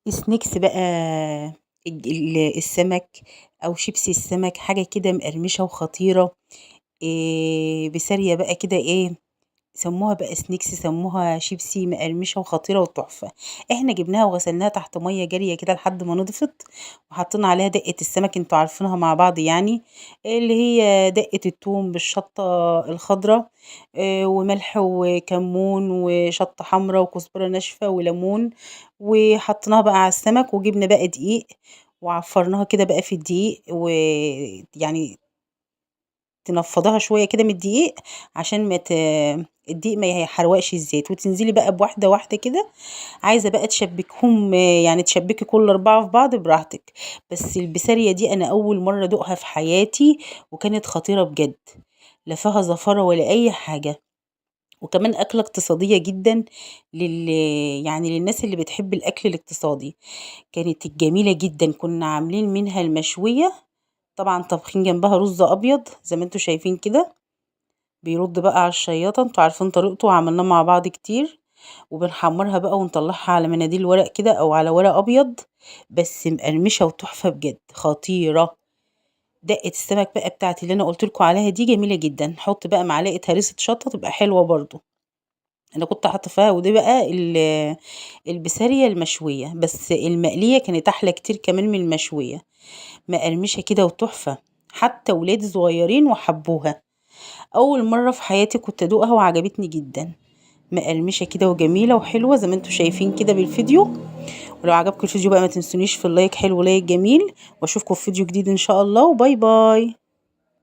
سنيكس بقى، السمك أو شيبسي السمك، حاجة كده مقرمشة وخطيرة. بسارية بقى كده سموها بقى سنيكس، سموها شيبسي مقرمشة وخطيرة وتحفة. احنا جبناها وغسلناها تحت مية جارية كده لحد ما نضفت، وحطينا عليها دقة السمك، انتوا عارفينها مع بعض يعني، اللي هي دقة الثوم بالشطة الخضراء، وملح وكمون وشطة حمراء وكزبرة ناشفة وليمون، وحطيناها بقى على السمك، وجبنا بقى دقيق وعفرناها كده بقى في الدقيق، ويعني تنفضيها شوية كده من الدقيق عشان الدقيق ما يحرقش الزيت، وتنزلي بقى بواحدة واحدة كده. عايزة بقى تشبكيهم، يعني تشبكي كل 4 في بعض براحتك. بس البسارية دي أنا أول مرة أدوقها في حياتي، وكانت خطيرة بجد، لا فيها زفرة ولا أي حاجة. وكمان أكلة اقتصادية جدا، لل يعني للناس اللي بتحب الأكل الاقتصادي. كانت جميلة جدا، كنا عاملين منها المشوية، طبعا طابخين جنبها رز أبيض زي ما انتوا شايفين كده، بيرد بقى على الشياطة، انتوا عارفين طريقته وعملناه مع بعض كتير. وبنحمرها بقى ونطلعها على مناديل ورق كده او على ورق ابيض، بس مقرمشة وتحفة بجد خطيرة. دقة السمك بقى بتاعتي اللي انا قلتلكوا عليها دي جميلة جدا، نحط بقى معلقة هريسة شطة تبقى حلوة برضو. انا كنت حاطه فيها، ودي بقى البسارية المشوية، بس المقلية كانت احلى كتير كمان من المشوية، مقرمشة كده وتحفة، حتى ولادي صغيرين وحبوها. اول مره في حياتي كنت ادوقها وعجبتني جدا، مقرمشه كده وجميله وحلوه زي ما انتم شايفين كده بالفيديو. ولو عجبكم الفيديو بقى ما تنسونيش في اللايك، حلو لايك جميل، واشوفكم في فيديو جديد ان شاء الله، وباي باي.